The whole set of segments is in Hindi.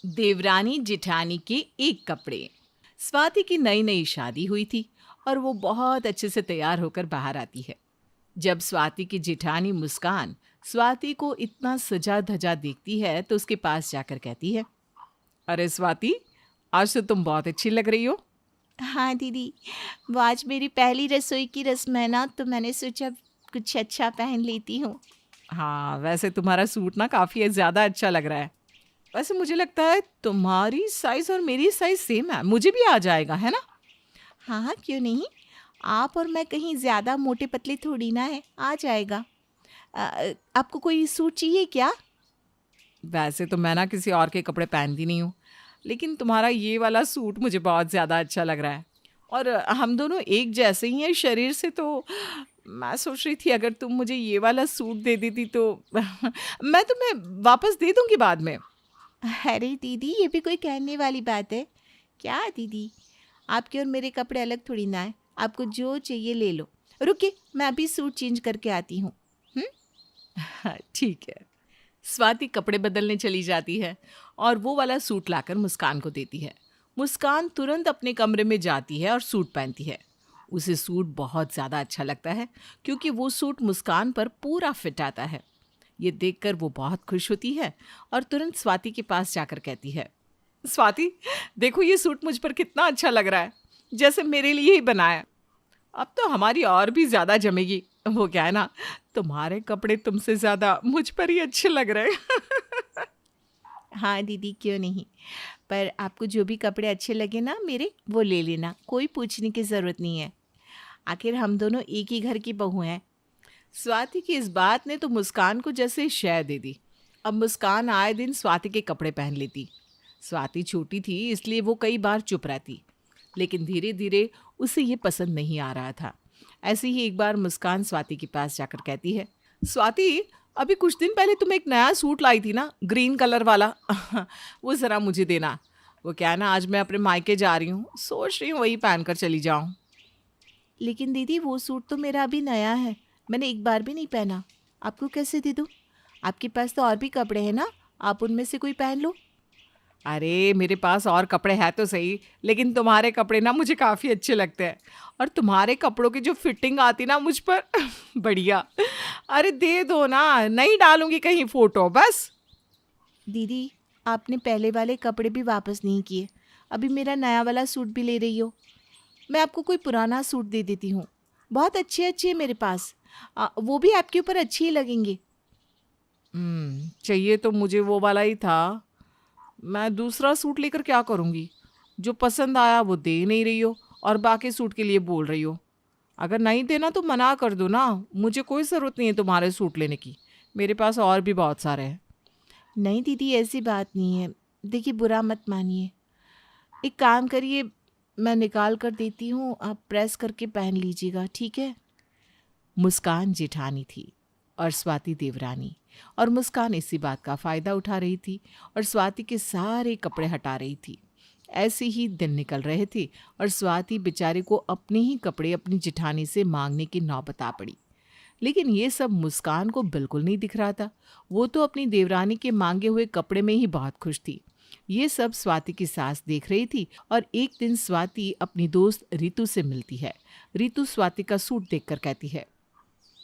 देवरानी जिठानी के एक कपड़े। स्वाति की नई नई शादी हुई थी और वो बहुत अच्छे से तैयार होकर बाहर आती है। जब स्वाति की जिठानी मुस्कान स्वाति को इतना सजा धजा देखती है तो उसके पास जाकर कहती है, अरे स्वाति, आज तो तुम बहुत अच्छी लग रही हो। हाँ दीदी, वो आज मेरी पहली रसोई की रस्म है ना, तो मैंने सोचा कुछ अच्छा पहन लेती हूँ। हाँ, वैसे तुम्हारा सूट ना काफ़ी ज़्यादा अच्छा लग रहा है। वैसे मुझे लगता है तुम्हारी साइज़ और मेरी साइज़ सेम है, मुझे भी आ जाएगा, है ना? हाँ हाँ, क्यों नहीं। आप और मैं कहीं ज़्यादा मोटे पतले थोड़ी ना है, आ जाएगा। आपको कोई सूट चाहिए क्या? वैसे तो मैं ना किसी और के कपड़े पहनती नहीं हूँ, लेकिन तुम्हारा ये वाला सूट मुझे बहुत ज़्यादा अच्छा लग रहा है। और हम दोनों एक जैसे ही हैं शरीर से, तो मैं सोच रही थी अगर तुम मुझे ये वाला सूट दे देती तो मैं तुम्हें वापस दे दूंगी बाद में। अरे दीदी, ये भी कोई कहने वाली बात है क्या दीदी? आपके और मेरे कपड़े अलग थोड़ी ना है। आपको जो चाहिए ले लो। रुकिए, मैं अभी सूट चेंज करके आती हूँ। ठीक है। स्वाति कपड़े बदलने चली जाती है और वो वाला सूट लाकर मुस्कान को देती है। मुस्कान तुरंत अपने कमरे में जाती है और सूट पहनती है। उसे सूट बहुत ज़्यादा अच्छा लगता है क्योंकि वो सूट मुस्कान पर पूरा फिट आता है। ये देखकर वो बहुत खुश होती है और तुरंत स्वाति के पास जाकर कहती है, स्वाति, देखो ये सूट मुझ पर कितना अच्छा लग रहा है, जैसे मेरे लिए ही बना है। अब तो हमारी और भी ज़्यादा जमेगी। वो क्या है ना, तुम्हारे कपड़े तुमसे ज़्यादा मुझ पर ही अच्छे लग रहे हैं। हाँ दीदी, क्यों नहीं। पर आपको जो भी कपड़े अच्छे लगे ना मेरे, वो ले लेना, कोई पूछने की ज़रूरत नहीं है। आखिर हम दोनों एक ही घर की बहू हैं। स्वाति की इस बात ने तो मुस्कान को जैसे शय दे दी। अब मुस्कान आए दिन स्वाति के कपड़े पहन लेती। स्वाति छोटी थी इसलिए वो कई बार चुप रहती, लेकिन धीरे धीरे उसे ये पसंद नहीं आ रहा था। ऐसे ही एक बार मुस्कान स्वाति के पास जाकर कहती है, स्वाति, अभी कुछ दिन पहले तुम एक नया सूट लाई थी ना, ग्रीन कलर वाला। वो ज़रा मुझे देना। वो क्या है ना, आज मैं अपने मायके जा रही हूँ, सोच रही हूँ वही पहन कर चली जाऊँ। लेकिन दीदी, वो सूट तो मेरा अभी नया है, मैंने एक बार भी नहीं पहना। आपको कैसे दे दूँ? आपके पास तो और भी कपड़े हैं ना, आप उनमें से कोई पहन लो। अरे मेरे पास और कपड़े हैं तो सही, लेकिन तुम्हारे कपड़े ना मुझे काफ़ी अच्छे लगते हैं। और तुम्हारे कपड़ों की जो फिटिंग आती ना मुझ पर, बढ़िया। अरे दे दो ना, नहीं डालूंगी कहीं फोटो, बस। दीदी, आपने पहले वाले कपड़े भी वापस नहीं किए, अभी मेरा नया वाला सूट भी ले रही हो। मैं आपको कोई पुराना सूट दे देती हूँ, बहुत अच्छे अच्छे हैं मेरे पास। वो भी आपके ऊपर अच्छे ही लगेंगे। चाहिए तो मुझे वो वाला ही था। मैं दूसरा सूट लेकर क्या करूँगी? जो पसंद आया वो दे नहीं रही हो और बाकी सूट के लिए बोल रही हो। अगर नहीं देना तो मना कर दो ना, मुझे कोई ज़रूरत नहीं है तुम्हारे सूट लेने की। मेरे पास और भी बहुत सारे हैं। नहीं दीदी, ऐसी बात नहीं है। देखिए, बुरा मत मानिए। एक काम करिए, मैं निकाल कर देती हूँ, आप प्रेस करके पहन लीजिएगा, ठीक है? मुस्कान जेठानी थी और स्वाति देवरानी, और मुस्कान इसी बात का फ़ायदा उठा रही थी और स्वाति के सारे कपड़े हटा रही थी। ऐसे ही दिन निकल रहे थे और स्वाति बेचारे को अपने ही कपड़े अपनी जेठानी से मांगने की नौबत आ पड़ी। लेकिन ये सब मुस्कान को बिल्कुल नहीं दिख रहा था। वो तो अपनी देवरानी के मांगे हुए कपड़े में ही बहुत खुश थी। ये सब स्वाति की सास देख रही थी और एक दिन स्वाति अपनी दोस्त रितु से मिलती है। रितु स्वाति का सूट देखकर कहती है,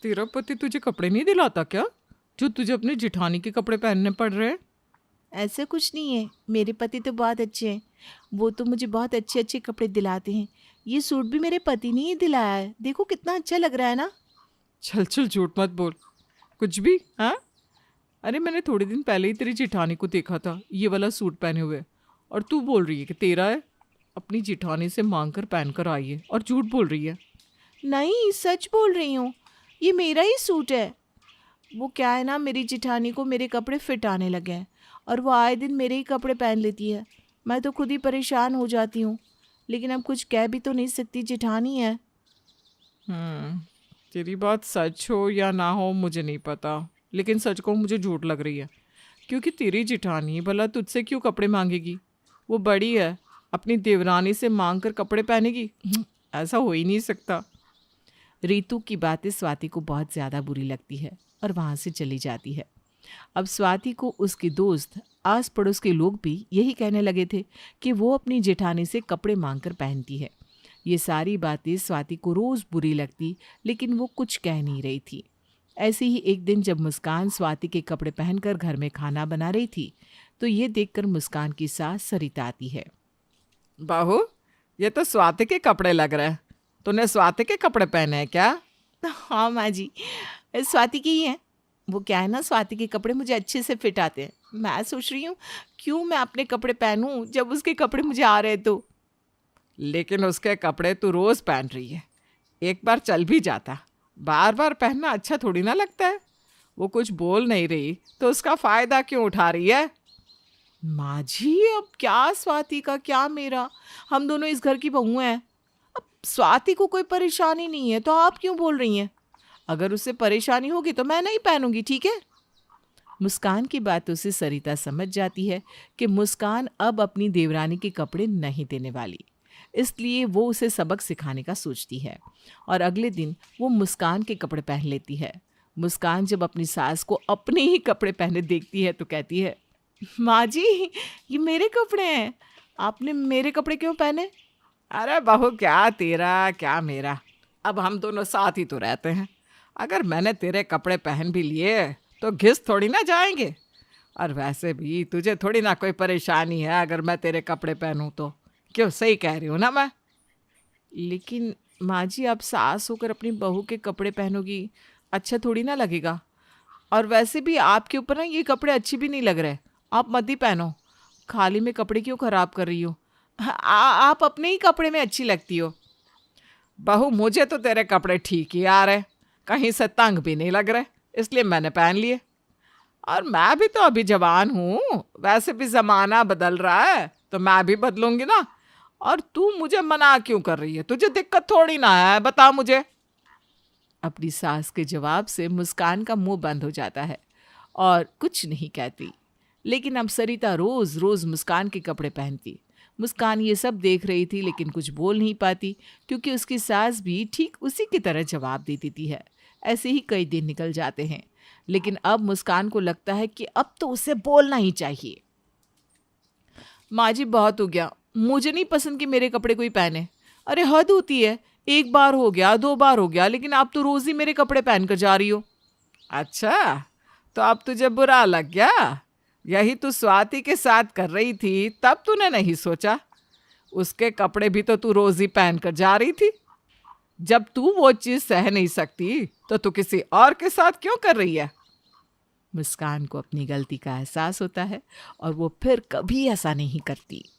तेरा पति तुझे कपड़े नहीं दिलाता क्या, जो तुझे अपनी जेठानी के कपड़े पहनने पड़ रहे हैं? ऐसा कुछ नहीं है, मेरे पति तो बहुत अच्छे हैं। वो तो मुझे बहुत अच्छे अच्छे कपड़े दिलाते हैं। ये सूट भी मेरे पति ने ही दिलाया है, देखो कितना अच्छा लग रहा है ना। चल चल, झूठ मत बोल, कुछ भी। हाँ, अरे मैंने थोड़े दिन पहले ही तेरी जेठानी को देखा था ये वाला सूट पहने हुए, और तू बोल रही है कि तेरा है। अपनी जेठानी से मांग कर पहन कर आई है और झूठ बोल रही है। नहीं, सच बोल रही हूँ, ये मेरा ही सूट है। वो क्या है ना, मेरी जिठानी को मेरे कपड़े फिट आने लगे हैं और वो आए दिन मेरे ही कपड़े पहन लेती है। मैं तो खुद ही परेशान हो जाती हूँ, लेकिन अब कुछ कह भी तो नहीं सकती, जिठानी है। हम्म, तेरी बात सच हो या ना हो मुझे नहीं पता, लेकिन सच को मुझे झूठ लग रही है, क्योंकि तेरी जेठानी भला तुझसे क्यों कपड़े मांगेगी? वो बड़ी है, अपनी देवरानी से मांग कर कपड़े पहनेगी? ऐसा हो ही नहीं सकता। रीतू की बातें स्वाति को बहुत ज़्यादा बुरी लगती है और वहाँ से चली जाती है। अब स्वाति को उसकी दोस्त आस पड़ोस के लोग भी यही कहने लगे थे कि वो अपनी जेठानी से कपड़े मांगकर पहनती है। ये सारी बातें स्वाति को रोज़ बुरी लगती, लेकिन वो कुछ कह नहीं रही थी। ऐसे ही एक दिन जब मुस्कान स्वाति के कपड़े पहनकर घर में खाना बना रही थी, तो ये देखकर मुस्कान की सास सरिता आती है। बहू, ये तो स्वाति के कपड़े लग रहे हैं। तूने स्वाति के कपड़े पहने हैं क्या? हाँ माँ जी, स्वाति की ही है। वो क्या है ना, स्वाति के कपड़े मुझे अच्छे से फिट आते हैं। मैं सोच रही हूँ क्यों मैं अपने कपड़े पहनूं जब उसके कपड़े मुझे आ रहे तो। लेकिन उसके कपड़े तू रोज़ पहन रही है, एक बार चल भी जाता। बार बार पहनना अच्छा थोड़ी ना लगता है। वो कुछ बोल नहीं रही तो उसका फ़ायदा क्यों उठा रही है? माँ जी, अब क्या स्वाति का क्या मेरा, हम दोनों इस घर की बहू हैं। अब स्वाति को कोई परेशानी नहीं है तो आप क्यों बोल रही हैं? अगर उससे परेशानी होगी तो मैं नहीं पहनूंगी, ठीक है? मुस्कान की बातों से सरिता समझ जाती है कि मुस्कान अब अपनी देवरानी के कपड़े नहीं देने वाली, इसलिए वो उसे सबक सिखाने का सोचती है और अगले दिन वो मुस्कान के कपड़े पहन लेती है। मुस्कान जब अपनी सास को अपने ही कपड़े पहने देखती है तो कहती है, माँ जी, ये मेरे कपड़े हैं, आपने मेरे कपड़े क्यों पहने? अरे बहू, क्या तेरा क्या मेरा, अब हम दोनों साथ ही तो रहते हैं। अगर मैंने तेरे कपड़े पहन भी लिए तो घिस थोड़ी ना जाएंगे। और वैसे भी तुझे थोड़ी ना कोई परेशानी है अगर मैं तेरे कपड़े पहनूं तो। क्यों, सही कह रही हूँ ना मैं? लेकिन माँ जी, आप सास होकर अपनी बहू के कपड़े पहनोगी, अच्छा थोड़ी ना लगेगा। और वैसे भी आपके ऊपर ना ये कपड़े अच्छे भी नहीं लग रहे, आप मत ही पहनो। खाली में कपड़े क्यों खराब कर रही हो? आप अपने ही कपड़े में अच्छी लगती हो। बहू, मुझे तो तेरे कपड़े ठीक ही आ रहे, कहीं से तंग भी नहीं लग रहे, इसलिए मैंने पहन लिए। और मैं भी तो अभी जवान हूँ, वैसे भी ज़माना बदल रहा है तो मैं भी बदलूंगी ना। और तू मुझे मना क्यों कर रही है? तुझे दिक्कत थोड़ी ना है, बता मुझे। अपनी सास के जवाब से मुस्कान का मुंह बंद हो जाता है और कुछ नहीं कहती। लेकिन अब सरिता रोज़ रोज़ मुस्कान के कपड़े पहनती। मुस्कान ये सब देख रही थी लेकिन कुछ बोल नहीं पाती, क्योंकि उसकी सास भी ठीक उसी की तरह जवाब दे देती है। ऐसे ही कई दिन निकल जाते हैं, लेकिन अब मुस्कान को लगता है कि अब तो उसे बोलना ही चाहिए। माँ जी, बहुत हो गया, मुझे नहीं पसंद कि मेरे कपड़े कोई पहने। अरे हद होती है, एक बार हो गया, 2 बार हो गया, लेकिन आप तो रोज़ ही मेरे कपड़े पहन कर जा रही हो। अच्छा, तो अब तुझे बुरा लग गया? यही तू स्वाति के साथ कर रही थी तब तूने नहीं सोचा? उसके कपड़े भी तो तू रोज ही पहन कर जा रही थी। जब तू वो चीज सह नहीं सकती तो तू किसी और के साथ क्यों कर रही है? मुस्कान को अपनी गलती का एहसास होता है और वो फिर कभी ऐसा नहीं करती।